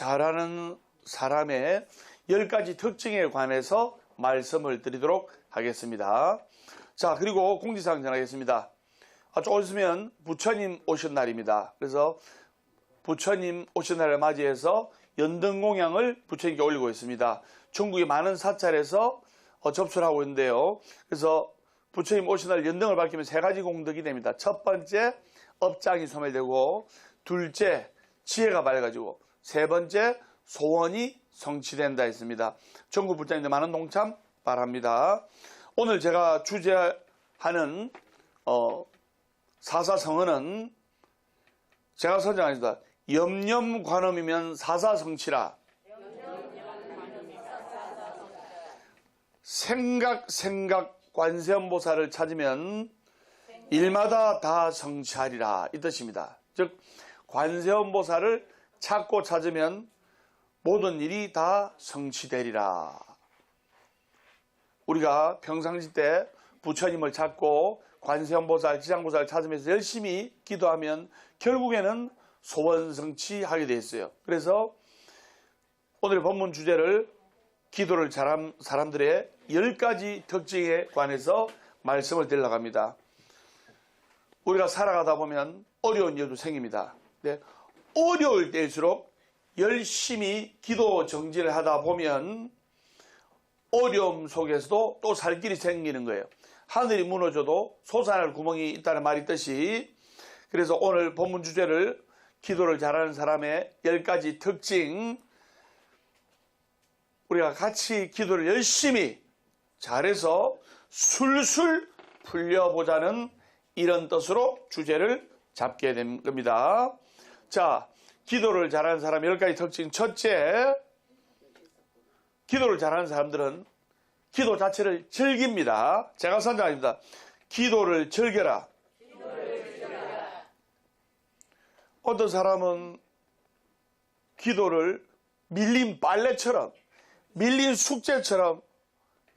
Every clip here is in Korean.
잘하는 사람의 10가지 특징에 관해서 말씀을 드리도록 하겠습니다. 자, 그리고 공지사항 전하겠습니다. 조금 있으면 부처님 오신 날입니다. 그래서 부처님 오신 날을 맞이해서 연등공양을 부처님께 올리고 있습니다. 전국의 많은 사찰에서 접수를 하고 있는데요. 그래서 부처님 오신 날 연등을 밝히면 3가지 공덕이 됩니다. 첫 번째, 업장이 소멸되고, 둘째, 지혜가 밝아지고, 세 번째, 소원이 성취된다 했습니다. 전국 불자님들 많은 동참 바랍니다. 오늘 제가 주제하는 사사성언은 제가 선정하겠습니다. 염념관음이면 사사성취라. 생각 관세음보살을 찾으면 일마다 다 성취하리라 이 뜻입니다. 즉 관세음보살을 찾으면 모든 일이 다 성취되리라. 우리가 평상시 때 부처님을 찾고 관세음보살, 지장보살을 찾으면서 열심히 기도하면 결국에는 소원 성취하게 되어 있어요. 그래서 오늘의 본문 주제를 기도를 잘한 사람들의 10가지 특징에 관해서 말씀을 드리려고 합니다. 우리가 살아가다 보면 어려운 일도 생깁니다. 네, 어려울 때일수록 열심히 기도 정진을 하다 보면 어려움 속에서도 또 살 길이 생기는 거예요. 하늘이 무너져도 솟아날 구멍이 있다는 말이 있듯이, 그래서 오늘 본문 주제를 기도를 잘하는 사람의 10가지 특징, 우리가 같이 기도를 열심히 잘해서 술술 풀려보자는 이런 뜻으로 주제를 잡게 된 겁니다. 자, 기도를 잘하는 사람 10가지 특징. 첫째, 기도를 잘하는 사람들은 기도 자체를 즐깁니다. 제가 선정합니다. 기도를 즐겨라. 어떤 사람은 기도를 밀린 빨래처럼, 밀린 숙제처럼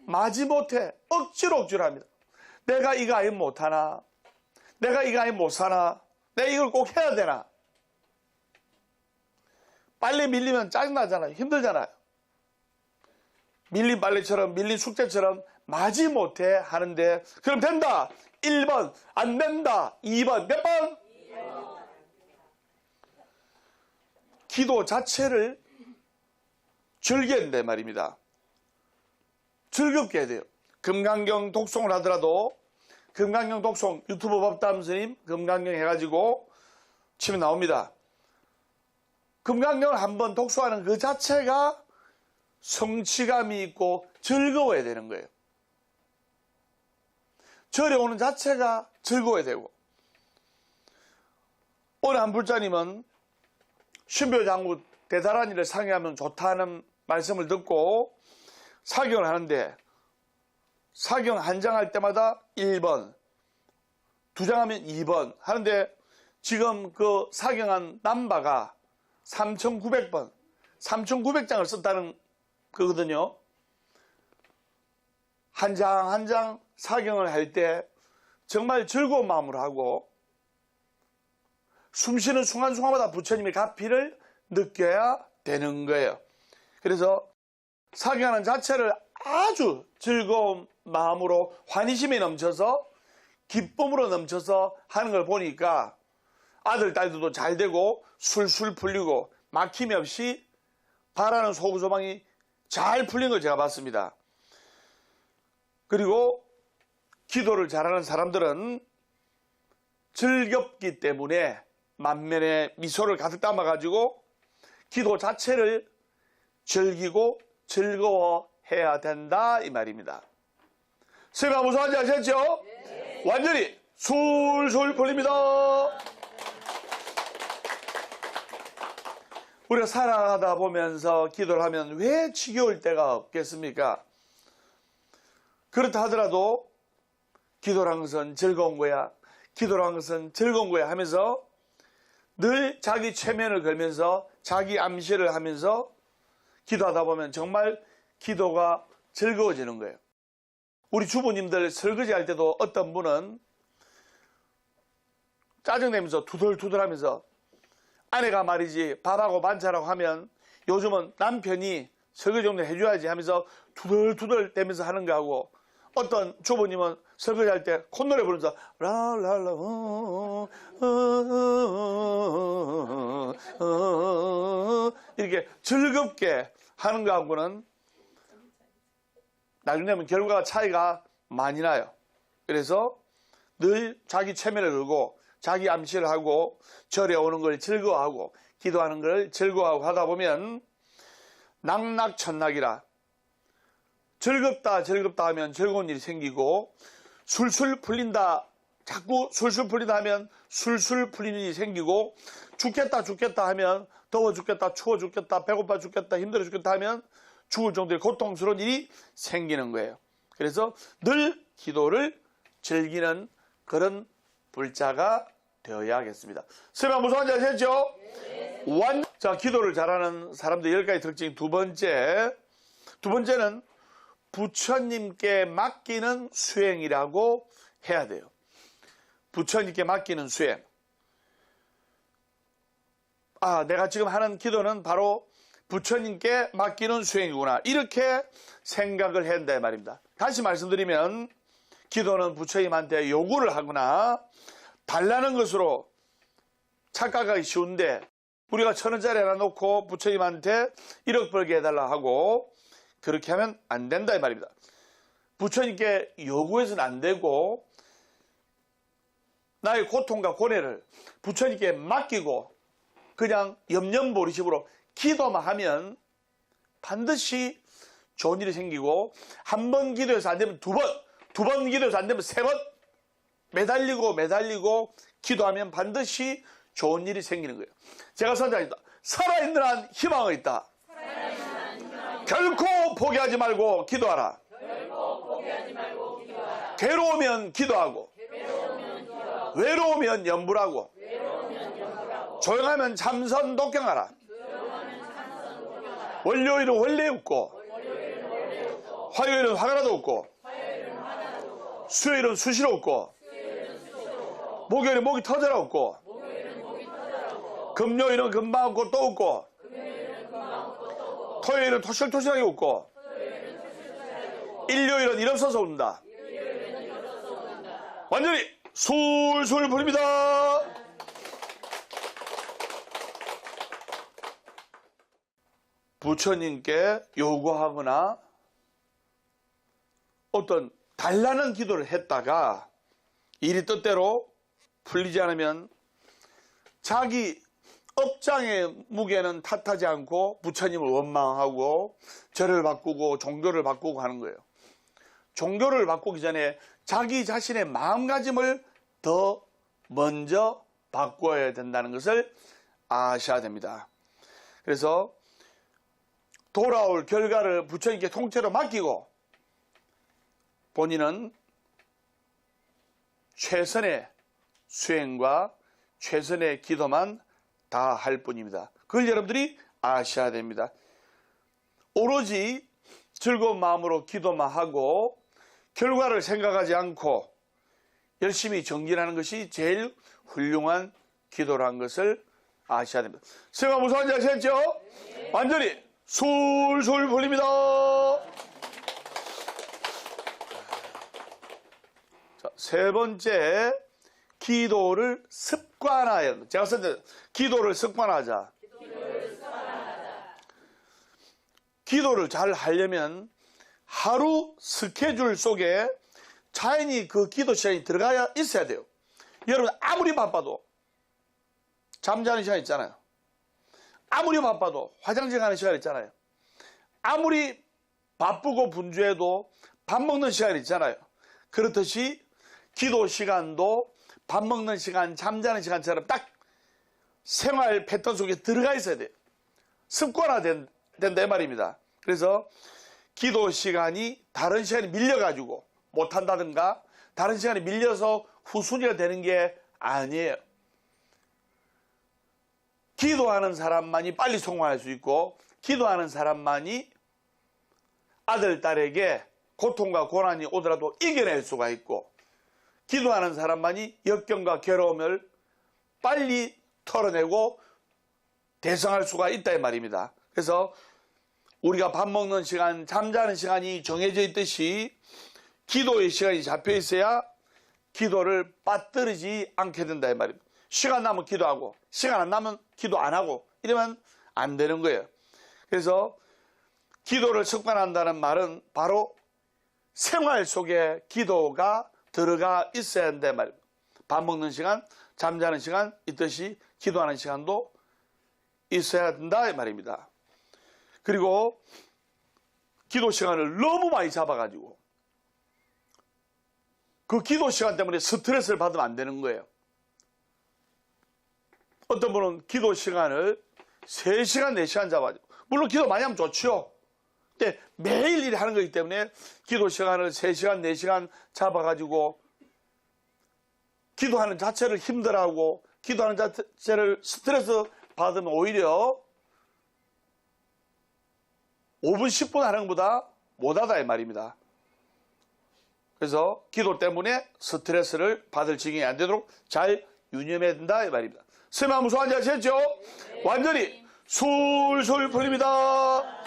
마지못해 억지로 합니다. 내가 이거 아니면 못하나? 내가 이거 아니면 못사나? 내가 이걸 꼭 해야 되나? 빨래 밀리면 짜증나잖아요. 힘들잖아요. 밀린 빨래처럼, 밀린 숙제처럼 마지못해 하는데, 그럼 된다! 1번, 안 된다! 2번, 몇 번? 2번. 기도 자체를 즐겨야 된다 말입니다. 즐겁게 해야 돼요. 금강경 독송을 하더라도 금강경 독송 유튜브 법담 스님 금강경 해가지고 치면 나옵니다. 금강경을 한번 독송하는 그 자체가 성취감이 있고 즐거워야 되는 거예요. 절에 오는 자체가 즐거워야 되고, 어느 한 불자님은 신묘장구 대단한 일을 상의하면 좋다는 말씀을 듣고 사경을 하는데, 사경 한 장 할 때마다 1번, 2장 하면 2번 하는데, 지금 그 사경한 남바가 3,900번, 3,900장을 썼다는 거거든요. 한 장 한 장 사경을 할 때 정말 즐거운 마음으로 하고, 숨쉬는 순간순간마다 부처님의 가피를 느껴야 되는 거예요. 그래서 사경하는 자체를 아주 즐거운 마음으로 환희심에 넘쳐서 기쁨으로 넘쳐서 하는 걸 보니까 아들, 딸들도 잘 되고 술술 풀리고 막힘이 없이 바라는 소구소망이 잘 풀린 걸 제가 봤습니다. 그리고 기도를 잘하는 사람들은 즐겁기 때문에 만면에 미소를 가득 담아가지고 기도 자체를 즐기고 즐거워해야 된다 이 말입니다. 스님아 무서운지 아셨죠? 네. 완전히 술술 풀립니다. 우리가 살아가다 보면서 기도를 하면 왜 지겨울 때가 없겠습니까? 그렇다 하더라도 기도란 것은 즐거운 거야, 기도란 것은 즐거운 거야 하면서 늘 자기 최면을 걸면서 자기 암시를 하면서 기도하다 보면 정말 기도가 즐거워지는 거예요. 우리 주부님들 설거지 할 때도 어떤 분은 짜증내면서 투덜투덜하면서 아내가 말이지 밥하고 반찬하고 하면 요즘은 남편이 설거지 정도 해줘야지 하면서 투덜투덜 대면서 하는 거하고, 어떤 주부님은 설거지할 때 콧노래 부르면서 라라라 이렇게 즐겁게 하는 거하고는 나중에 되면 결과가 차이가 많이 나요. 그래서 늘 자기 체면을 걸고 자기 암시를 하고 절에 오는 걸 즐거워하고 기도하는 걸 즐거워하고 하다 보면 낙낙천낙이라, 즐겁다 하면 즐거운 일이 생기고, 술술 풀린다, 자꾸 술술 풀린다 하면 술술 풀리는 일이 생기고, 죽겠다 하면 더워 죽겠다, 추워 죽겠다, 배고파 죽겠다, 힘들어 죽겠다 하면 죽을 정도의 고통스러운 일이 생기는 거예요. 그래서 늘 기도를 즐기는 그런 불자가 되어야겠습니다. 설명 무슨 말인지 아시겠죠? 네. 자, 기도를 잘하는 사람들 10가지 특징. 두 번째는 부처님께 맡기는 수행이라고 해야 돼요. 부처님께 맡기는 수행. 아, 내가 지금 하는 기도는 바로 부처님께 맡기는 수행이구나, 이렇게 생각을 해야 된다 말입니다. 다시 말씀드리면 기도는 부처님한테 요구를 하거나 달라는 것으로 착각하기 쉬운데, 우리가 1,000원짜리 하나 놓고 부처님한테 1억 벌게 해달라 하고 그렇게 하면 안 된다 이 말입니다. 부처님께 요구해서는 안 되고, 나의 고통과 고뇌를 부처님께 맡기고 그냥 염려버리식으로 기도만 하면 반드시 좋은 일이 생기고, 한 번 기도해서 안 되면 두 번 기도해서 안 되면 3번 매달리고 기도하면 반드시 좋은 일이 생기는 거예요. 제가 선장입니다. 살아있는 한 희망이 있다. 결코 포기하지 말고 기도하라. 괴로우면 기도하고, 외로우면 염불하고, 조용하면 참선 독경하라. 월요일은 원래 웃고, 화요일은 화가 나도 웃고, 수요일은 수시로 웃고, 목요일은 목이 터져라 웃고, 금요일은 금방 웃고 또 웃고, 토요일은 토실토실하게 웃고, 일요일은 일 없어서 웃는다. 완전히 술술 부립니다. 부처님께 요구하거나 어떤 달라는 기도를 했다가 일이 뜻대로 풀리지 않으면 자기 업장의 무게는 탓하지 않고 부처님을 원망하고 절을 바꾸고 종교를 바꾸고 하는 거예요. 종교를 바꾸기 전에 자기 자신의 마음가짐을 더 먼저 바꿔야 된다는 것을 아셔야 됩니다. 그래서 돌아올 결과를 부처님께 통째로 맡기고 본인은 최선의 수행과 최선의 기도만 다 할 뿐입니다. 그걸 여러분들이 아셔야 됩니다. 오로지 즐거운 마음으로 기도만 하고 결과를 생각하지 않고 열심히 정진하는 것이 제일 훌륭한 기도라는 것을 아셔야 됩니다. 생각 무서운지 아시겠죠? 네. 완전히 술술 풀립니다. 자, 세 번째, 기도를 습관화해야 합니다. 제가 썼는데 기도를 습관화하자. 기도를 잘 하려면 하루 스케줄 속에 자연히 그 기도 시간이 들어가야 있어야 돼요. 여러분 아무리 바빠도 잠자는 시간 있잖아요. 아무리 바빠도 화장실 가는 시간 있잖아요. 아무리 바쁘고 분주해도 밥 먹는 시간 있잖아요. 그렇듯이 기도 시간도 밥 먹는 시간, 잠자는 시간처럼 딱 생활 패턴 속에 들어가 있어야 돼요. 습관화된다 이 말입니다. 그래서 기도 시간이 다른 시간에 밀려가지고 못한다든가 다른 시간에 밀려서 후순위가 되는 게 아니에요. 기도하는 사람만이 빨리 성공할 수 있고 기도하는 사람만이 아들, 딸에게 고통과 고난이 오더라도 이겨낼 수가 있고 기도하는 사람만이 역경과 괴로움을 빨리 털어내고 대성할 수가 있다 이 말입니다. 그래서 우리가 밥 먹는 시간, 잠자는 시간이 정해져 있듯이 기도의 시간이 잡혀 있어야 기도를 빠뜨리지 않게 된다 이 말입니다. 시간 나면 기도하고 시간 안 나면 기도 안 하고 이러면 안 되는 거예요. 그래서 기도를 습관한다는 말은 바로 생활 속에 기도가 들어가 있어야 한다 말입니다. 밥 먹는 시간, 잠자는 시간 있듯이 기도하는 시간도 있어야 된다 이 말입니다. 그리고 기도 시간을 너무 많이 잡아가지고 그 기도 시간 때문에 스트레스를 받으면 안 되는 거예요. 어떤 분은 기도 시간을 3시간, 4시간 잡아가지고 물론 기도 많이 하면 좋죠. 근데 매일 일 하는 거기 때문에 기도 시간을 3시간, 4시간 잡아가지고 기도하는 자체를 힘들어하고 기도하는 자체를 스트레스 받으면 오히려 5분, 10분 하는 것보다 못하다 이 말입니다. 그래서 기도 때문에 스트레스를 받을 지경이 안 되도록 잘 유념해야 된다 이 말입니다. 스마 무서운 지 아셨죠? 네. 완전히 술술 풀립니다.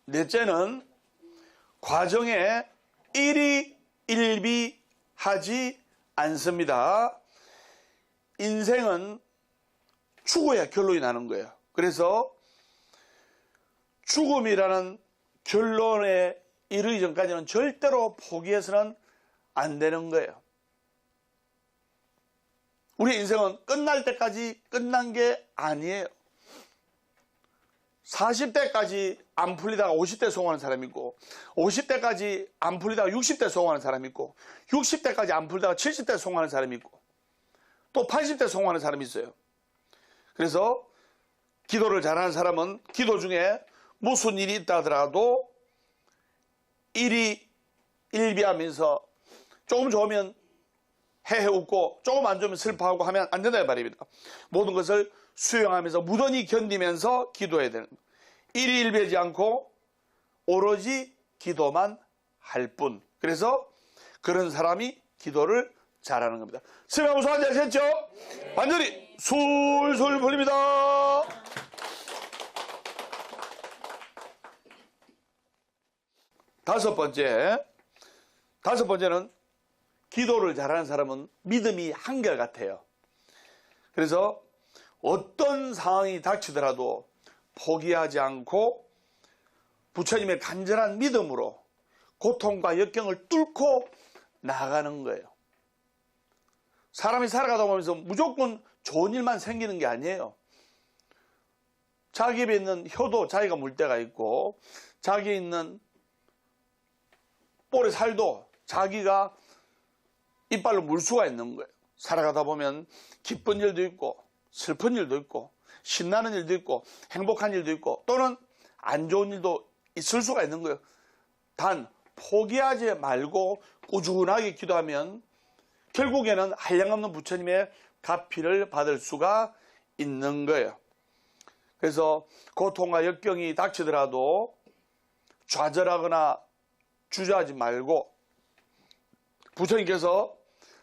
넷째는 과정에 일희일비하지 않습니다. 인생은 죽어야 결론이 나는 거예요. 그래서 죽음이라는 결론에 이르기 전까지는 절대로 포기해서는 안 되는 거예요. 우리 인생은 끝날 때까지 끝난 게 아니에요. 40대까지 안 풀리다가 50대 성공하는 사람이 있고 50대까지 안 풀리다가 60대 성공하는 사람이 있고 60대까지 안 풀리다가 70대 성공하는 사람이 있고 또 80대 성공하는 사람이 있어요. 그래서 기도를 잘하는 사람은 기도 중에 무슨 일이 있다 하더라도 일희일비하면서 조금 좋으면 헤헤 웃고 조금 안 좋으면 슬퍼하고 하면 안 된다 이 말입니다. 모든 것을 수용하면서 무던히 견디면서 기도해야 되는 거예요. 일희일비하지 않고 오로지 기도만 할 뿐. 그래서 그런 사람이 기도를 잘하는 겁니다. 스마 무서운 지 아셨죠? 완전히 술술 풀립니다. 다섯 번째는 기도를 잘하는 사람은 믿음이 한결같아요. 그래서 어떤 상황이 닥치더라도 포기하지 않고 부처님의 간절한 믿음으로 고통과 역경을 뚫고 나가는 거예요. 사람이 살아가다 보면서 무조건 좋은 일만 생기는 게 아니에요. 자기 입에 있는 혀도 자기가 물 때가 있고 자기에 있는 볼의 살도 자기가 이빨로 물 수가 있는 거예요. 살아가다 보면 기쁜 일도 있고 슬픈 일도 있고 신나는 일도 있고 행복한 일도 있고 또는 안 좋은 일도 있을 수가 있는 거예요. 단 포기하지 말고 꾸준하게 기도하면 결국에는 한량없는 부처님의 가피를 받을 수가 있는 거예요. 그래서 고통과 역경이 닥치더라도 좌절하거나 주저하지 말고 부처님께서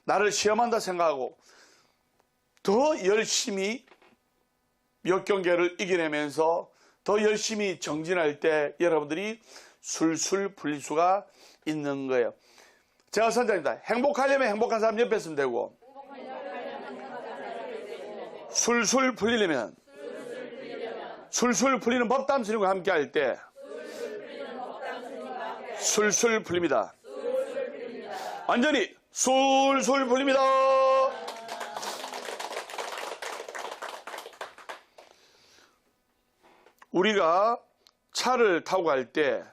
나를 시험한다 생각하고 더 열심히 역경계를 이겨내면서 더 열심히 정진할 때 여러분들이 술술 풀릴 수가 있는 거예요. 제가 선장입니다. 행복하려면 행복한 사람 옆에 있으면 되고 술술 풀리려면 술술 풀리는 법담 스님과 함께 할 때 술술 풀립니다. 완전히 술술 풀립니다. 우리가 차를 타고 갈 때,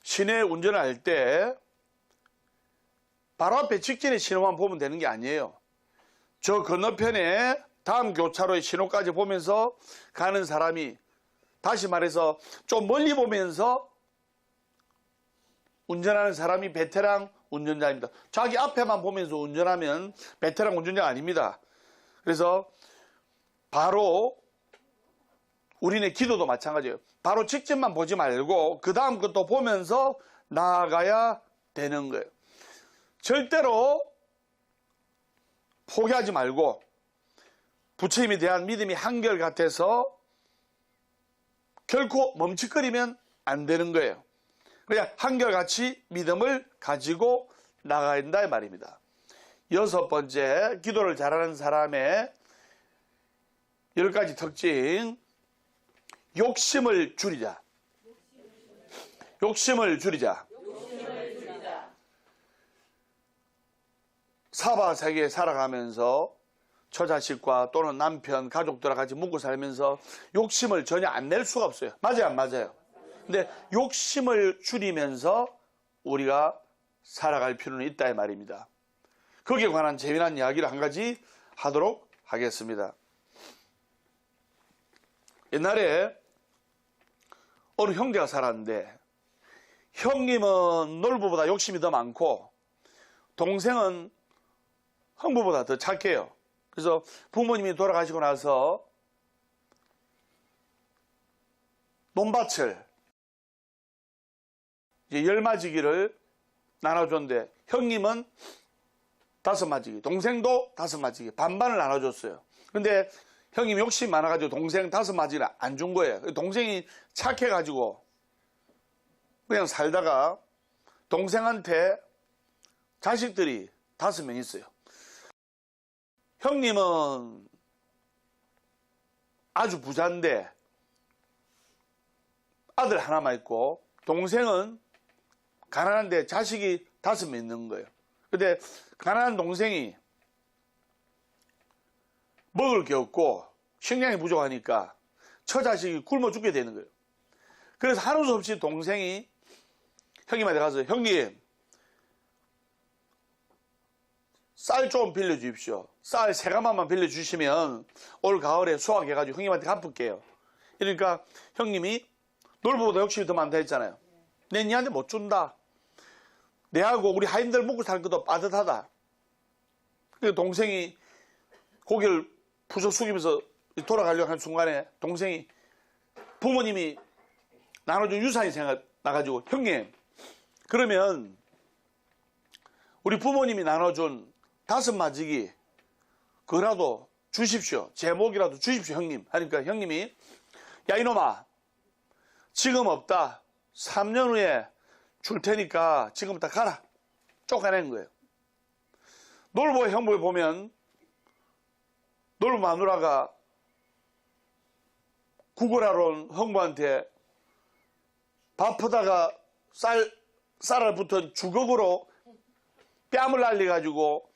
시내 운전을 할 때 바로 앞에 직진의 신호만 보면 되는 게 아니에요. 저 건너편에 다음 교차로의 신호까지 보면서 가는 사람이, 다시 말해서 좀 멀리 보면서 운전하는 사람이 베테랑 운전자입니다. 자기 앞에만 보면서 운전하면 베테랑 운전자가 아닙니다. 그래서 바로 우리네 기도도 마찬가지예요. 바로 직진만 보지 말고 그 다음 것도 보면서 나아가야 되는 거예요. 절대로 포기하지 말고 부처님에 대한 믿음이 한결같아서 결코 멈칫거리면 안 되는 거예요. 그냥 한결같이 믿음을 가지고 나가야 된다 이 말입니다. 여섯 번째, 기도를 잘하는 사람의 10가지 특징. 욕심을 줄이자. 욕심을 줄이자. 사바 세계에 살아가면서 처자식과 또는 남편, 가족들과 같이 묵고 살면서 욕심을 전혀 안 낼 수가 없어요. 맞아요, 안 맞아요? 근데 욕심을 줄이면서 우리가 살아갈 필요는 있다 이 말입니다. 거기에 관한 재미난 이야기를 한 가지 하도록 하겠습니다. 옛날에 어느 형제가 살았는데 형님은 놀부보다 욕심이 더 많고 동생은 형부보다 더 착해요. 그래서 부모님이 돌아가시고 나서 논밭을 이제 10마지기를 나눠줬는데 형님은 5마지기, 동생도 5마지기 반반을 나눠줬어요. 근데 형님 욕심이 많아가지고 동생 5마지기를 안 준 거예요. 동생이 착해가지고 그냥 살다가 동생한테 자식들이 5명 있어요. 형님은 아주 부자인데 아들 하나만 있고 동생은 가난한데 자식이 5명 있는 거예요. 근데 가난한 동생이 먹을 게 없고 식량이 부족하니까 처자식이 굶어 죽게 되는 거예요. 그래서 하루 수 없이 동생이 형님한테 가서 형님 쌀 좀 빌려주십시오. 쌀 3가마만 빌려주시면 올 가을에 수확해가지고 형님한테 갚을게요. 그러니까 형님이 놀보다 욕심이 더 많다 했잖아요. 내 니한테 못 준다. 내하고 우리 하인들 먹고 살 것도 빠듯하다. 그래서 동생이 고개를 부서 숙이면서 돌아가려고 하는 순간에 동생이 부모님이 나눠준 유산이 생각나가지고 형님 그러면 우리 부모님이 나눠준 5마지기 그거라도 주십시오. 제목이라도 주십시오 형님. 하니까 형님이 야 이놈아 지금 없다. 3년 후에 줄 테니까 지금부터 가라. 쫓아낸 거예요. 놀부 형부에 보면 놀부 마누라가 구걸하러 온 형부한테 밥하다가 쌀알 붙은 주걱으로 뺨을 날려가지고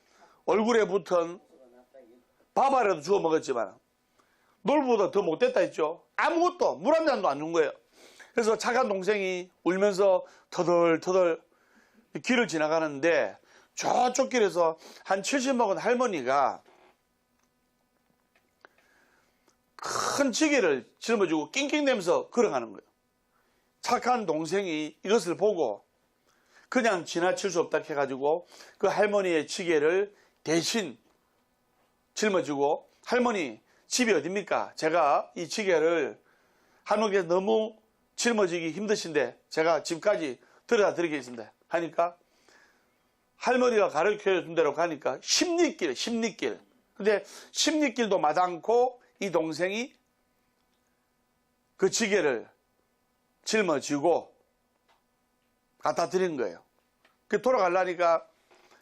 얼굴에 붙은 밥알이라도 주워 먹었지만 놀부보다 더 못됐다 했죠. 아무것도 물 한 잔도 안 준 거예요. 그래서 착한 동생이 울면서 터덜터덜 길을 지나가는데 저쪽 길에서 한 70 먹은 할머니가 큰 지게를 짊어지고 낑낑대면서 걸어가는 거예요. 착한 동생이 이것을 보고 그냥 지나칠 수 없다 해가지고 그 할머니의 지게를 대신 짊어지고 할머니 집이 어딥니까? 제가 이 지게를 할머니께서 너무 짊어지기 힘드신데 제가 집까지 들여다 드리겠습니다 하니까 할머니가 가르쳐 준 대로 가니까 십리길. 근데 십리길도 마다않고 이 동생이 그 지게를 짊어지고 갖다 드린 거예요. 그 돌아가려니까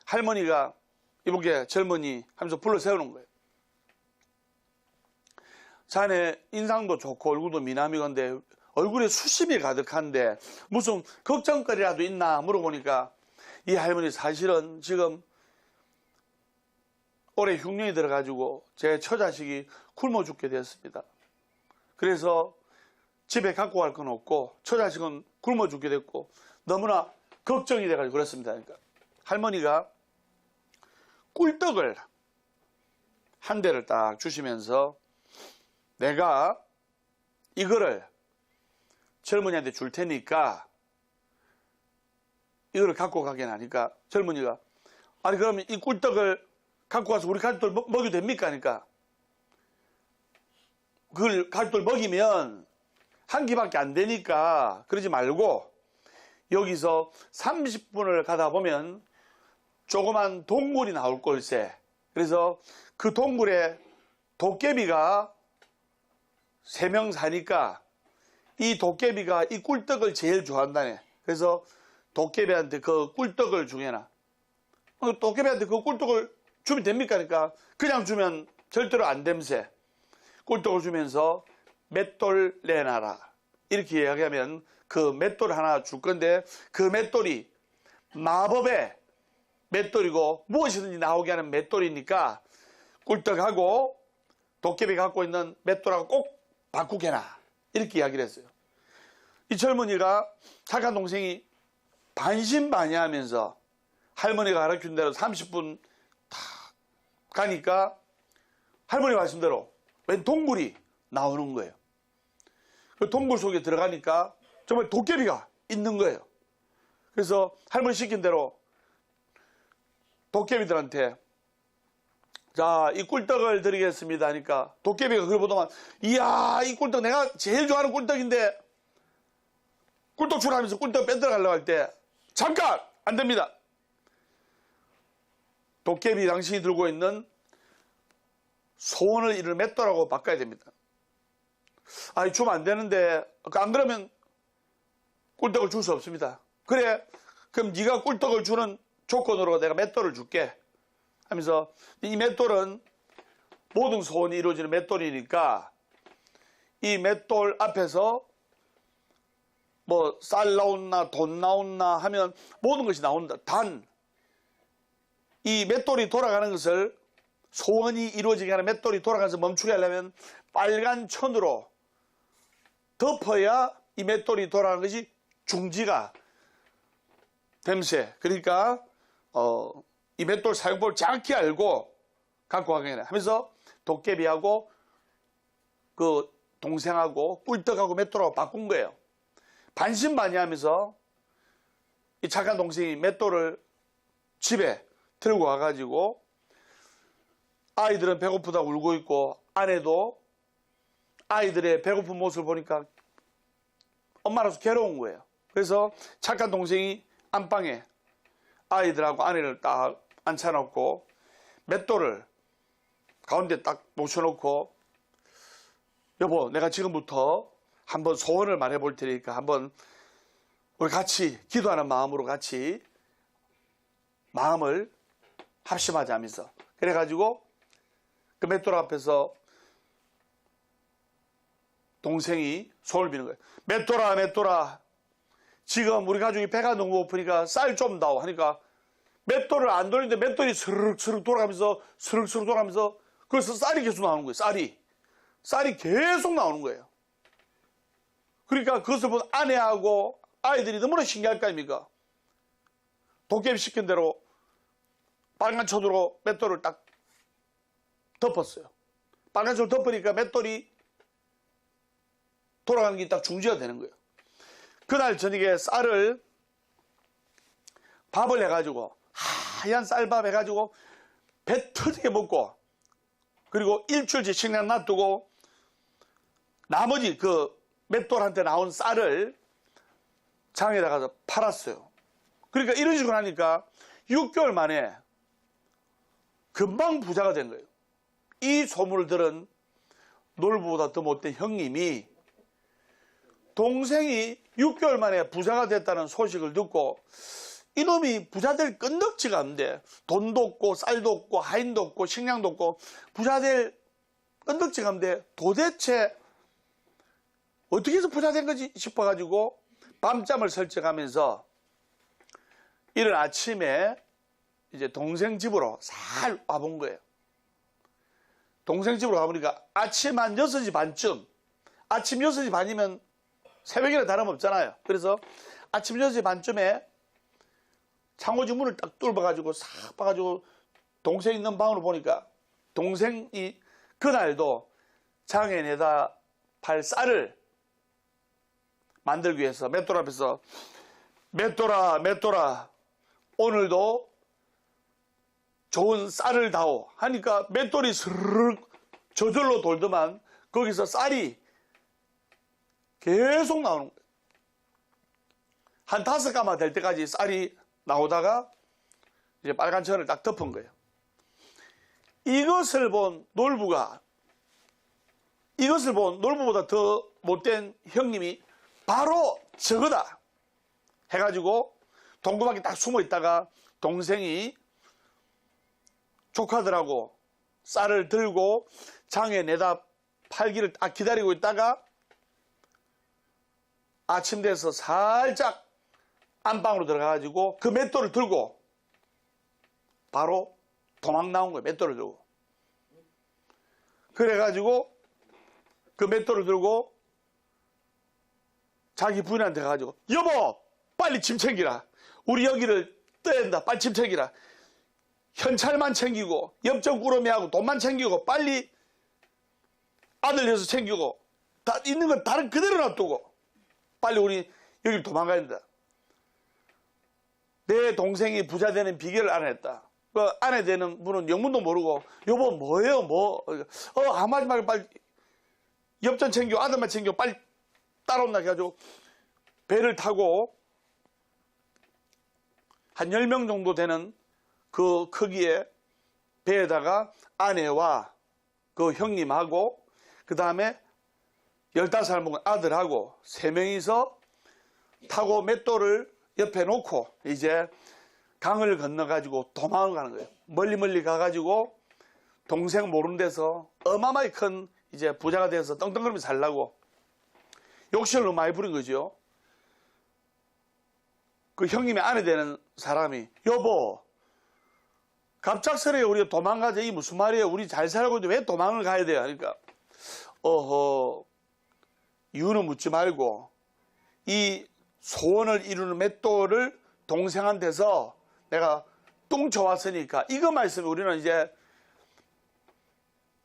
할머니가 이보게 젊은이 하면서 불러 세우는 거예요. 자네 인상도 좋고 얼굴도 미남이건데 얼굴에 수심이 가득한데 무슨 걱정거리라도 있나 물어보니까 이 할머니 사실은 지금 올해 흉년이 들어가지고 제 처자식이 굶어 죽게 되었습니다. 그래서 집에 갖고 갈 건 없고 처자식은 굶어 죽게 됐고 너무나 걱정이 돼가지고 그렇습니다. 그러니까 할머니가 꿀떡을 한 대를 딱 주시면서 내가 이거를 젊은이한테 줄 테니까 이거를 갖고 가긴 하니까 젊은이가 아니 그러면 이 꿀떡을 갖고 와서 우리 가족들 먹여도 됩니까? 하니까 그걸 가족들 먹이면 한 끼밖에 안 되니까 그러지 말고 여기서 30분을 가다 보면 조그만 동굴이 나올 걸세. 그래서 그 동굴에 도깨비가 3명 사니까 이 도깨비가 이 꿀떡을 제일 좋아한다네. 그래서 도깨비한테 그 꿀떡을 주게나. 도깨비한테 그 꿀떡을 주면 됩니까? 그러니까 그냥 주면 절대로 안 됨새. 꿀떡을 주면서 맷돌 내놔라. 이렇게 이야기하면 그 맷돌 하나 줄 건데 그 맷돌이 마법의 맷돌이고 무엇이든지 나오게 하는 맷돌이니까 꿀떡하고 도깨비 갖고 있는 맷돌하고 꼭 바꾸게나. 이렇게 이야기를 했어요. 이 젊은이가 착한 동생이 반신반의하면서 할머니가 가르친 대로 30분 다 가니까 할머니 말씀대로 웬 동굴이 나오는 거예요. 그 동굴 속에 들어가니까 정말 도깨비가 있는 거예요. 그래서 할머니 시킨 대로 도깨비들한테 자, 이 꿀떡을 드리겠습니다 하니까 도깨비가 그걸 보더만 이야, 이 꿀떡 내가 제일 좋아하는 꿀떡인데 꿀떡 주라면서 꿀떡 뺏어가려고 할 때 잠깐! 안 됩니다. 도깨비 당신이 들고 있는 소원을 이룰 맷돌하고 바꿔야 됩니다. 아니, 주면 안 되는데 안 그러면 꿀떡을 줄 수 없습니다. 그래, 그럼 네가 꿀떡을 주는 조건으로 내가 맷돌을 줄게 하면서 이 맷돌은 모든 소원이 이루어지는 맷돌이니까 이 맷돌 앞에서 뭐 쌀 나온나 돈 나온나 하면 모든 것이 나온다. 단 이 맷돌이 돌아가는 것을 소원이 이루어지게 하는 맷돌이 돌아가서 멈추게 하려면 빨간 천으로 덮어야 이 맷돌이 돌아가는 것이 중지가 됨새. 그러니까 이 맷돌 사용법을 정확히 알고 갖고 가겠네 하면서 도깨비하고 그 동생하고 꿀떡하고 맷돌하고 바꾼 거예요. 반신반의하면서 이 착한 동생이 맷돌을 집에 들고 와가지고 아이들은 배고프다고 울고 있고 아내도 아이들의 배고픈 모습을 보니까 엄마로서 괴로운 거예요. 그래서 착한 동생이 안방에 아이들하고 아내를 딱 앉혀놓고 맷돌을 가운데 딱 놓쳐놓고 여보, 내가 지금부터 한번 소원을 말해볼 테니까 한번 우리 같이 기도하는 마음으로 같이 마음을 합심하자 하면서 그래가지고 그 맷돌 앞에서 동생이 소원을 비는 거예요. 맷돌아, 맷돌아, 지금 우리 가족이 배가 너무 고프니까 쌀 좀 다오 하니까 맷돌을 안 돌리는데 맷돌이 스르륵 돌아가면서 스르륵 돌아가면서 그래서 쌀이 계속 나오는 거예요. 쌀이 계속 나오는 거예요. 그러니까 그것을 본 아내하고 아이들이 너무나 신기할 거 아닙니까? 도깨비 시킨 대로 빨간 천으로 맷돌을 딱 덮었어요. 빨간 천으로 덮으니까 맷돌이 돌아가는 게 딱 중지가 되는 거예요. 그날 저녁에 쌀을 밥을 해가지고 하얀 쌀밥 해가지고 배 터지게 먹고 그리고 일주일째 식량 놔두고 나머지 그 맷돌한테 나온 쌀을 장에다 가서 팔았어요. 그러니까 이런 식으로 하니까 6개월 만에 금방 부자가 된 거예요. 이 소문을 들은 놀부보다 더 못된 형님이 동생이 6개월 만에 부자가 됐다는 소식을 듣고 이놈이 부자될 끈덕지가 없는데 돈도 없고 쌀도 없고 하인도 없고 식량도 없고 부자될 끈덕지가 없는데 도대체 어떻게 해서 부자된 거지 싶어가지고 밤잠을 설쳐가면서 이른 아침에 이제 동생 집으로 살 와본 거예요. 동생 집으로 가보니까 아침 한 6시 반쯤, 아침 6시 반이면 새벽이나 다름없잖아요. 그래서 아침 6시 반쯤에 창호지 문을 딱 뚫어가지고 싹 봐가지고 동생 있는 방으로 보니까 동생이 그날도 장에 내다 팔 쌀을 만들기 위해서 맷돌 앞에서 맷돌아, 맷돌아, 오늘도 좋은 쌀을 다오 하니까 맷돌이 스르륵 저절로 돌더만 거기서 쌀이 계속 나오는 거예요. 한 5가마 될 때까지 쌀이 나오다가 이제 빨간 천을 딱 덮은 거예요. 이것을 본 놀부가 이것을 본 놀부보다 더 못된 형님이 바로 저거다 해가지고 동굴 밖에 딱 숨어 있다가 동생이 조카들하고 쌀을 들고 장에 내다 팔기를 딱 기다리고 있다가 아침 돼서 살짝 안방으로 들어가가지고 그 맷돌을 들고 바로 도망 나온 거예요. 맷돌을 들고. 그래가지고 그 맷돌을 들고 자기 부인한테 가가지고 여보 빨리 짐 챙기라. 우리 여기를 떠야 된다. 빨리 짐 챙기라. 현찰만 챙기고 엽전 꾸러미하고 돈만 챙기고 빨리 아들 녀석 챙기고 다 있는 건 다른 그대로 놔두고 빨리 우리 여기를 도망가야 된다. 내 동생이 부자 되는 비결을 알아냈다. 그 아내 되는 분은 영문도 모르고 여보 뭐예요 뭐 한마디 말고 빨리 엽전 챙겨 아들만 챙겨 빨리 따라온다 해가지고 배를 타고 한 10명 정도 되는 그 크기의 배에다가 아내와 그 형님하고 그 다음에 15살 먹은 아들하고 3명이서 타고 맷돌을 옆에 놓고 이제 강을 건너가지고 도망을 가는 거예요. 멀리 가가지고 동생 모르는 데서 어마어마하게 큰 이제 부자가 돼서 떵떵거리며 살라고 욕심을 너무 많이 부린 거죠. 그 형님의 아내 되는 사람이 여보 갑작스레 우리가 도망가자 이 무슨 말이에요. 우리 잘 살고 있는데 왜 도망을 가야 돼요. 그러니까 이유는 묻지 말고 이 소원을 이루는 맷돌을 동생한테서 내가 뚱쳐왔으니까 이것만 있으면 우리는 이제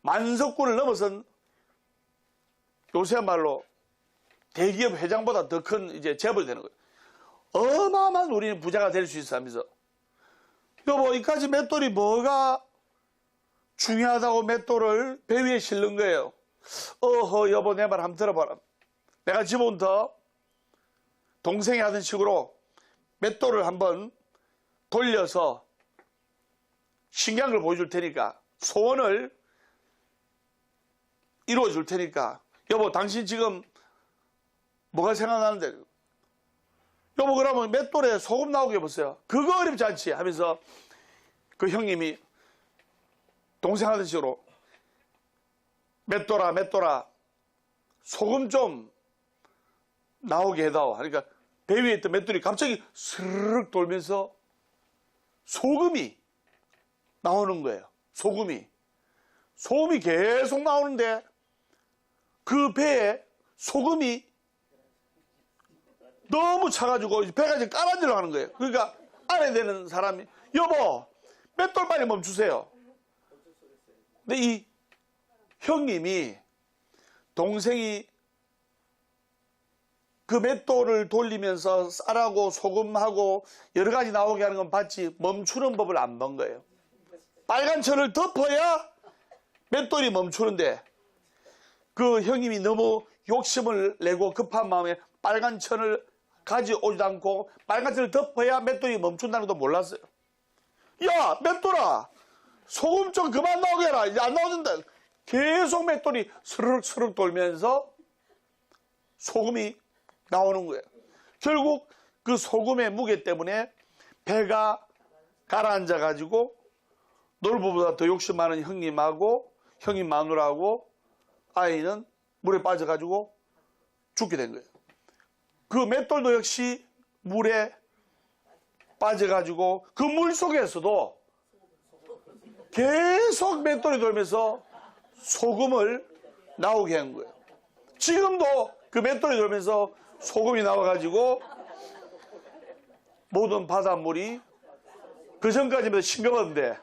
만석군을 넘어선 요새 말로 대기업 회장보다 더 큰 이제 재벌이 되는 거예요. 어마어마한 우리는 부자가 될 수 있어 하면서 여보 이까지 맷돌이 뭐가 중요하다고 맷돌을 배 위에 실는 거예요. 여보 내 말 한번 들어봐라. 내가 지금부터 동생이 하던 식으로 맷돌을 한번 돌려서 신기한 걸 보여줄 테니까 소원을 이루어 줄 테니까 여보 당신 지금 뭐가 생각나는데 여보 그러면 맷돌에 소금 나오게 해보세요. 그거 어렵지 않지 하면서 그 형님이 동생 하던 식으로 맷돌아 소금 좀 나오게 해다오. 그러니까 배 위에 있던 맷돌이 갑자기 스르륵 돌면서 소금이 나오는 거예요. 소금이 계속 나오는데 그 배에 소금이 너무 차가지고 배가 이제 깔아지려고 하는 거예요. 그러니까 아내 되는 사람이 여보 맷돌 빨리 멈추세요. 근데 이 형님이 동생이 그 맷돌을 돌리면서 쌀하고 소금하고 여러 가지 나오게 하는 건 봤지 멈추는 법을 안 본 거예요. 빨간 천을 덮어야 맷돌이 멈추는데 그 형님이 너무 욕심을 내고 급한 마음에 빨간 천을 가져오지도 않고 빨간 천을 덮어야 맷돌이 멈춘다는 것도 몰랐어요. 야 맷돌아 소금 좀 그만 나오게 해라. 이제 안 나오는데 계속 맷돌이 스르륵 돌면서 소금이 나오는 거예요. 결국 그 소금의 무게 때문에 배가 가라앉아 가지고 놀부보다 더 욕심 많은 형님하고 형님 마누라하고 아이는 물에 빠져 가지고 죽게 된 거예요. 그 맷돌도 역시 물에 빠져 가지고 그 물 속에서도 계속 맷돌이 돌면서 소금을 나오게 한 거예요. 지금도 그 맷돌이 돌면서 소금이 나와가지고 모든 바닷물이 그 전까지는 싱거웠는데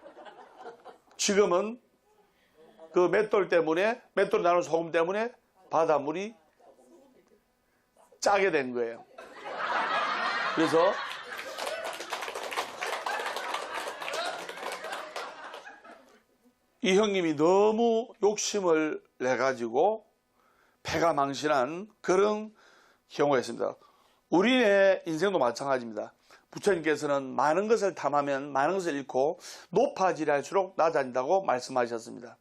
지금은 그 맷돌 때문에 맷돌 나오는 소금 때문에 바닷물이 짜게 된 거예요. 그래서 이 형님이 너무 욕심을 내가지고 배가 망신한 그런 경우가 있습니다. 우리의 인생도 마찬가지입니다. 부처님께서는 많은 것을 탐하면 많은 것을 잃고 높아지려 할수록 낮아진다고 말씀하셨습니다.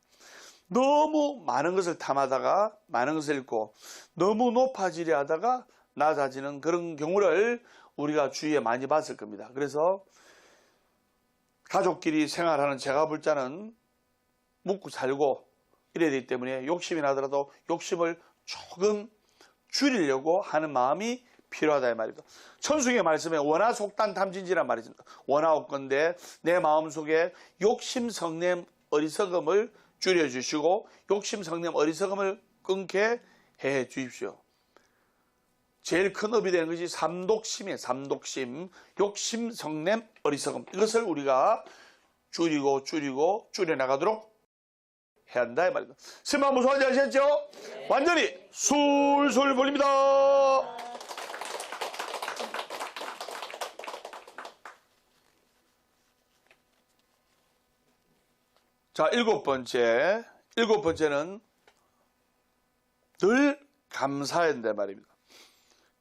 너무 많은 것을 탐하다가 많은 것을 잃고 너무 높아지려 하다가 낮아지는 그런 경우를 우리가 주위에 많이 봤을 겁니다. 그래서 가족끼리 생활하는 제가불자는 묵고 살고 이래야 되기 때문에 욕심이 나더라도 욕심을 조금 줄이려고 하는 마음이 필요하다 이 말입니다. 천수의 말씀에 원하 속단 탐진지란 말이 있습니다. 원하옵건대 내 마음속에 욕심 성냄 어리석음을 줄여주시고 욕심 성냄 어리석음을 끊게 해 주십시오. 제일 큰 업이 되는 것이 삼독심이에요. 삼독심, 욕심, 성냄, 어리석음. 이것을 우리가 줄여나가도록 해야 한다 이 말입니다. 스마 무서운지 아시겠죠? 네. 완전히 술술 불립니다. 자, 일곱 번째는 늘 감사해야 된다 말입니다.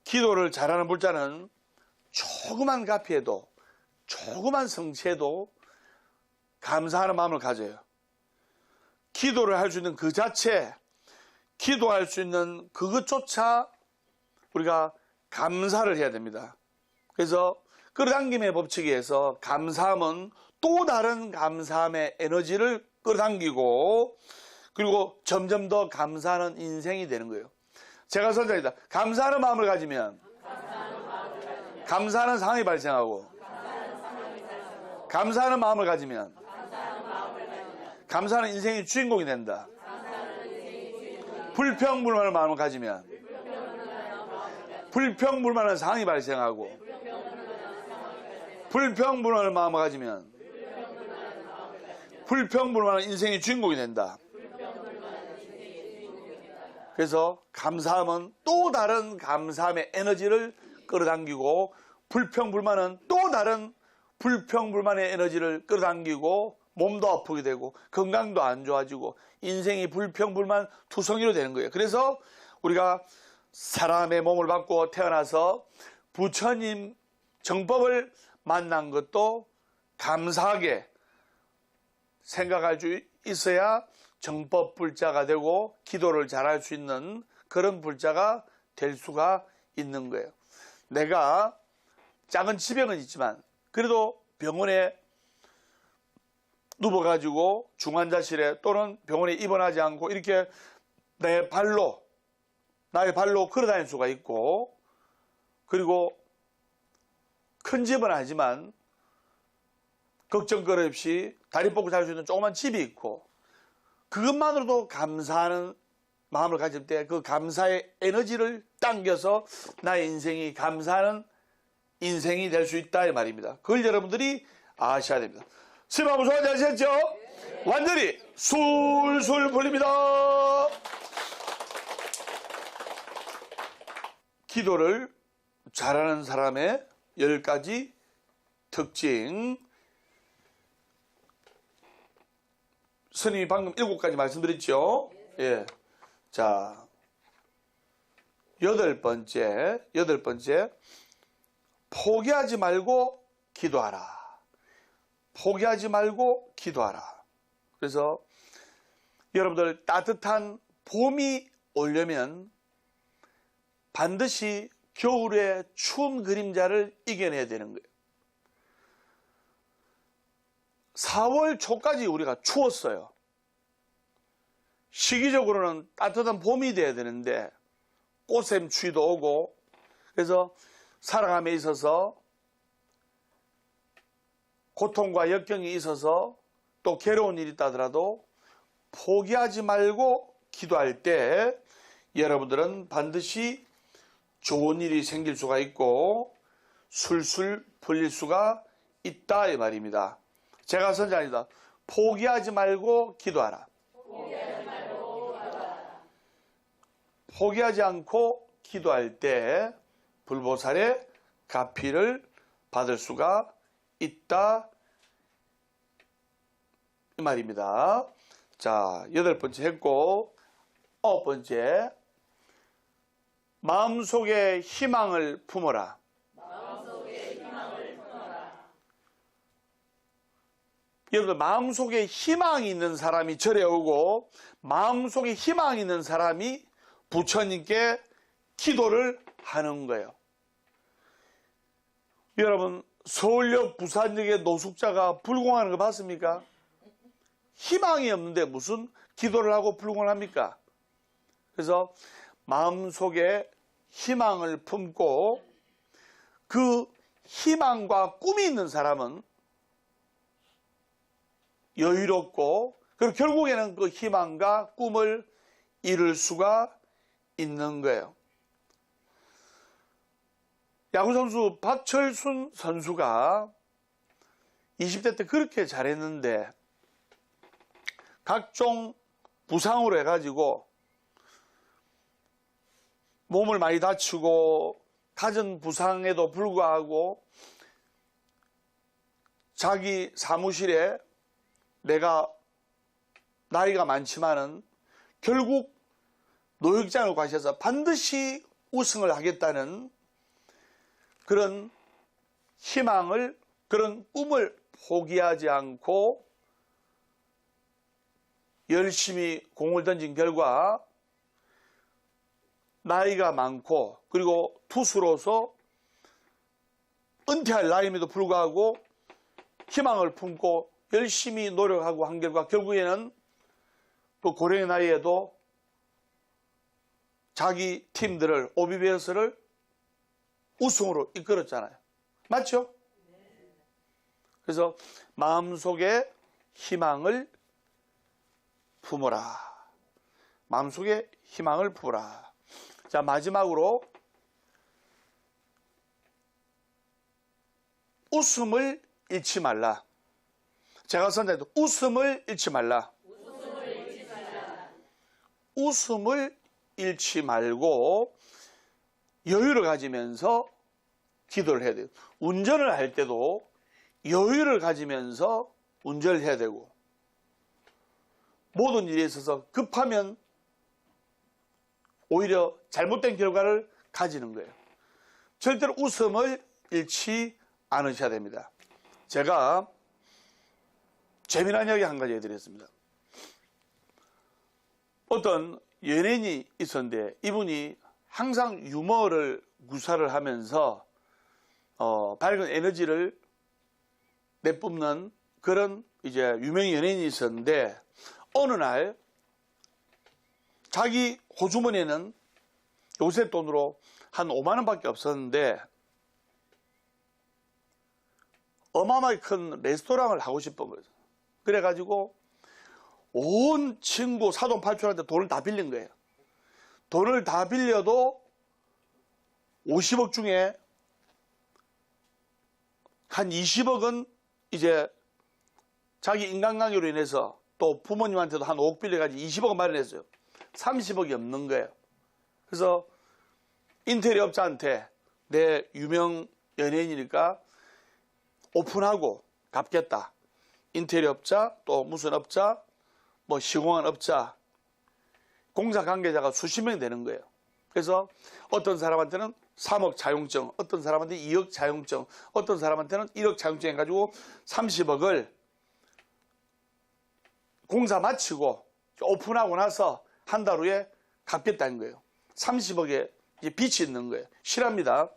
기도를 잘하는 불자는 조그만 가피에도 조그만 성취에도 감사하는 마음을 가져요. 기도를 할 수 있는 그 자체, 기도할 수 있는 그것조차 우리가 감사를 해야 됩니다. 그래서 끌어당김의 법칙에 의해서 감사함은 또 다른 감사함의 에너지를 끌어당기고 그리고 점점 더 감사하는 인생이 되는 거예요. 제가 선장이다. 감사하는 마음을 가지면 감사하는 상황이 발생하고 감사하는 마음을 가지면 감사하는 인생의 주인공이 된다. 불평불만한 마음을 가지면 불평불만한 상황이 발생하고 불평불만한 마음을 가지면 불평불만한 인생의 주인공이 된다. 그래서 감사함은 또 다른 감사함의 에너지를 끌어당기고 불평불만은 또 다른 불평불만의 에너지를 끌어당기고 몸도 아프게 되고 건강도 안 좋아지고 인생이 불평불만 투성이로 되는 거예요. 그래서 우리가 사람의 몸을 받고 태어나서 부처님 정법을 만난 것도 감사하게 생각할 수 있어야 정법 불자가 되고 기도를 잘할 수 있는 그런 불자가 될 수가 있는 거예요. 내가 작은 지병은 있지만 그래도 병원에 누워가지고 중환자실에 또는 병원에 입원하지 않고 이렇게 나의 발로 걸어다닐 수가 있고 그리고 큰 집은 아니지만 걱정거리 없이 다리 뻗고 살 수 있는 조그만 집이 있고 그것만으로도 감사하는 마음을 가질 때 그 감사의 에너지를 당겨서 나의 인생이 감사하는 인생이 될 수 있다 이 말입니다. 그걸 여러분들이 아셔야 됩니다. 스마 무서운지 아시겠죠? 네. 완전히 술술 불립니다. 기도를 잘하는 사람의 10가지 특징. 스님이 방금 7가지 말씀드렸죠? 예. 자, 여덟 번째. 포기하지 말고 기도하라. 포기하지 말고 기도하라. 그래서 여러분들 따뜻한 봄이 오려면 반드시 겨울의 추운 그림자를 이겨내야 되는 거예요. 4월 초까지 우리가 추웠어요. 시기적으로는 따뜻한 봄이 돼야 되는데 꽃샘 추위도 오고 그래서 살아감에 있어서 고통과 역경이 있어서 또 괴로운 일이 있다 하더라도 포기하지 말고 기도할 때 여러분들은 반드시 좋은 일이 생길 수가 있고 술술 풀릴 수가 있다 이 말입니다. 제가 선장입니다. 포기하지 말고 기도하라. 포기하지 않고 기도할 때 불보살의 가피를 받을 수가 있다 이 말입니다. 자, 8번째 했고 9번째 마음속에 희망을 품어라. 여러분들 마음속에 희망이 있는 사람이 절에 오고 마음속에 희망이 있는 사람이 부처님께 기도를 하는 거예요. 여러분 서울역 부산역의 노숙자가 불공하는 거 봤습니까? 희망이 없는데 무슨 기도를 하고 불공을 합니까? 그래서 마음속에 희망을 품고 그 희망과 꿈이 있는 사람은 여유롭고 그리고 결국에는 그 희망과 꿈을 이룰 수가 있는 거예요. 야구선수 박철순 선수가 20대 때 그렇게 잘했는데 각종 부상으로 해가지고 몸을 많이 다치고 갖은 부상에도 불구하고 자기 사무실에 내가 나이가 많지만은 결국 노역장을 가셔서 반드시 우승을 하겠다는 그런 희망을, 그런 꿈을 포기하지 않고 열심히 공을 던진 결과 나이가 많고 그리고 투수로서 은퇴할 나이임에도 불구하고 희망을 품고 열심히 노력하고 한 결과 결국에는 그 고령의 나이에도 자기 팀들을 오비베어스를 우승으로 이끌었잖아요. 맞죠? 그래서 마음속에 희망을 품어라. 마음속에 희망을 품어라. 자, 마지막으로 웃음을 잃지 말라. 제가 선자해도 웃음을 잃지 말라. 웃음을 잃지 말고 여유를 가지면서 기도를 해야 돼요. 운전을 할 때도 여유를 가지면서 운전을 해야 되고 모든 일에 있어서 급하면 오히려 잘못된 결과를 가지는 거예요. 절대로 웃음을 잃지 않으셔야 됩니다. 제가 재미난 이야기 한 가지 해드렸습니다. 어떤 연예인이 있었는데 이분이 항상 유머를 구사를 하면서 밝은 에너지를 내뿜는 그런 이제 유명 연예인이 있었는데 어느 날 자기 호주머니에는 요새 돈으로 한 5만 원밖에 없었는데 어마어마하게 큰 레스토랑을 하고 싶은 거예요. 그래가지고 온 친구 사돈팔촌한테 돈을 다 빌린 거예요. 돈을 다 빌려도 50억 중에 한 20억은 이제 자기 인간관계로 인해서 또 부모님한테도 한 5억 빌려가지고 20억을 마련했어요. 30억이 없는 거예요. 그래서 인테리어 업자한테 내 유명 연예인이니까 오픈하고 갚겠다. 인테리어 업자, 또 무슨 업자, 뭐 시공한 업자, 공사 관계자가 수십 명이 되는 거예요. 그래서 어떤 사람한테는 3억 자용증, 어떤 사람한테 2억 자용증, 어떤 사람한테는 1억 자용증 해가지고 30억을 공사 마치고 오픈하고 나서 한 달 후에 갚겠다는 거예요. 30억에 이제 빚이 있는 거예요. 실합니다.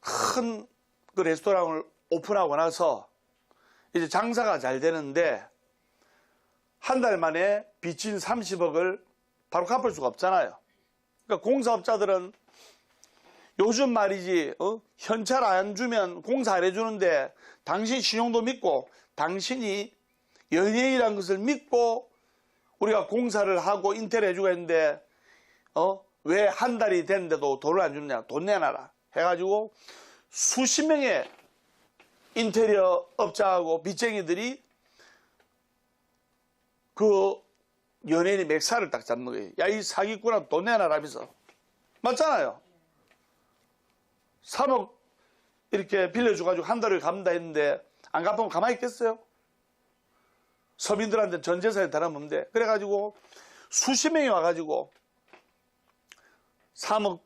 큰 그 레스토랑을 오픈하고 나서 이제 장사가 잘 되는데 한 달 만에 빚진 30억을 바로 갚을 수가 없잖아요. 그러니까 공사업자들은 요즘 말이지 현찰 안 주면 공사 안 해주는데 당신 신용도 믿고 당신이 연예인이라는 것을 믿고 우리가 공사를 하고 인테리어 해주고 했는데 왜 한 달이 됐는데도 돈을 안 주느냐, 돈 내놔라 해가지고 수십 명의 인테리어 업자하고 빚쟁이들이 그 연예인이 맥살을 딱 잡는 거예요. 야, 이 사기꾼아 돈 내놔라 하면서. 맞잖아요. 3억 이렇게 빌려줘가지고 한 달을 갚는다 했는데 안 갚으면 가만히 있겠어요? 서민들한테 전 재산이 달아먹는데 그래가지고 수십 명이 와가지고 3억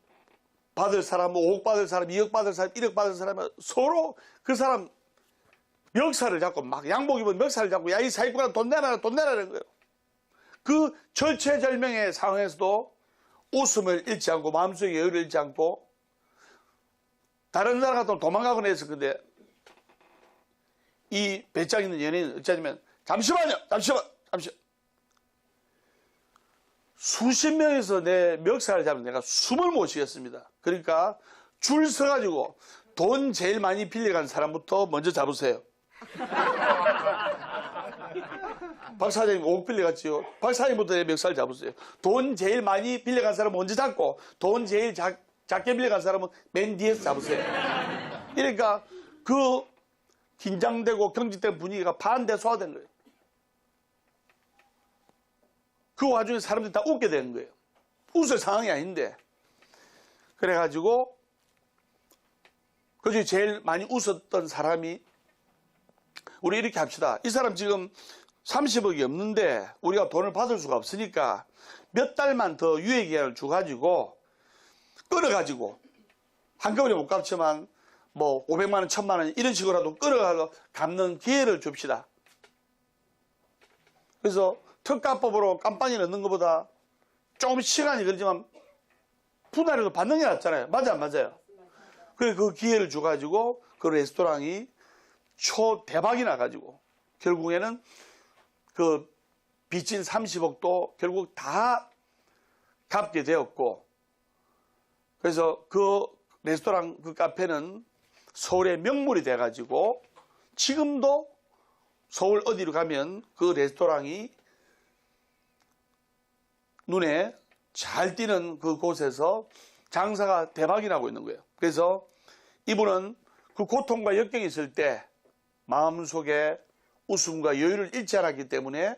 받을 사람, 5억 받을 사람, 2억 받을 사람, 1억 받을 사람은 서로 그 사람 멱살을 잡고 막 양복 입은 멱살을 잡고 야, 이 사기꾼아 돈 내놔라, 돈 내놔라는 거예요. 그 절체절명의 상황에서도 웃음을 잃지 않고 마음속에 여유를 잃지 않고 다른 나라 같으면 도망가거나 했을 건데 이 배짱 있는 연예인은 어쩌냐면 잠시만요. 수십 명에서 내 멱살을 잡으면 내가 숨을 못 쉬겠습니다. 그러니까 줄 서가지고 돈 제일 많이 빌려간 사람부터 먼저 잡으세요. 박 사장님 5억 빌려갔지요. 박 사장님부터 내 멱살 잡으세요. 돈 제일 많이 빌려간 사람 먼저 잡고 돈 제일 작게 빌려간 사람은 맨 뒤에서 잡으세요. 그러니까 그 긴장되고 경직된 분위기가 반대 소화된 거예요. 그 와중에 사람들이 다 웃게 되는 거예요. 웃을 상황이 아닌데. 그래가지고 그중에 제일 많이 웃었던 사람이 우리 이렇게 합시다. 이 사람 지금 30억이 없는데 우리가 돈을 받을 수가 없으니까 몇 달만 더 유예기간을 줘가지고 끌어가지고 한꺼번에 못 갚지만 뭐 500만 원, 1000만 원 이런 식으로라도 끌어가서 갚는 기회를 줍시다. 그래서 특가법으로 깜빵이 넣는 것보다 조금 시간이 걸리지만 분할해도 받는 게 낫잖아요. 맞아 안 맞아요? 그래서 그 기회를 줘가지고 그 레스토랑이 초대박이 나가지고 결국에는 그 빚진 30억도 결국 다 갚게 되었고 그래서 그 레스토랑 그 카페는 서울의 명물이 돼가지고 지금도 서울 어디로 가면 그 레스토랑이 눈에 잘 띄는 그 곳에서 장사가 대박이 나고 있는 거예요. 그래서 이분은 그 고통과 역경이 있을 때 마음속에 웃음과 여유를 잃지 않았기 때문에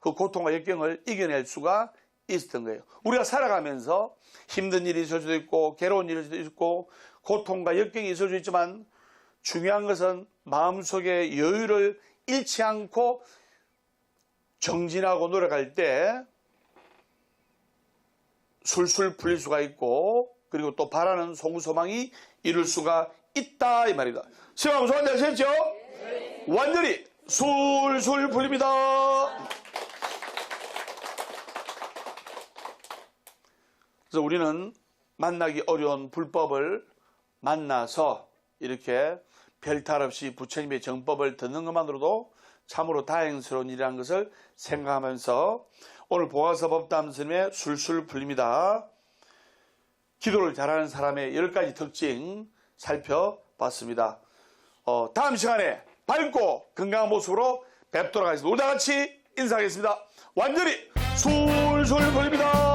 그 고통과 역경을 이겨낼 수가 있었던 거예요. 우리가 살아가면서 힘든 일이 있을 수도 있고 괴로운 일이 있을 수도 있고 고통과 역경이 있을 수 있지만 중요한 것은 마음속에 여유를 잃지 않고 정진하고 노력할 때 술술 풀릴 수가 있고 그리고 또 바라는 소망이 이룰 수가 있다 이 말입니다. 시험 소환되셨죠? 네. 완전히 술술 풀립니다. 그래서 우리는 만나기 어려운 불법을 만나서 이렇게 별탈 없이 부처님의 정법을 듣는 것만으로도 참으로 다행스러운 일이라는 것을 생각하면서 오늘 보아서 법담 스님의 술술 풀립니다. 기도를 잘하는 사람의 10가지 특징 살펴봤습니다. 다음 시간에 밝고 건강한 모습으로 뵙도록 하겠습니다. 우리 다 같이 인사하겠습니다. 완전히 술술 풀립니다.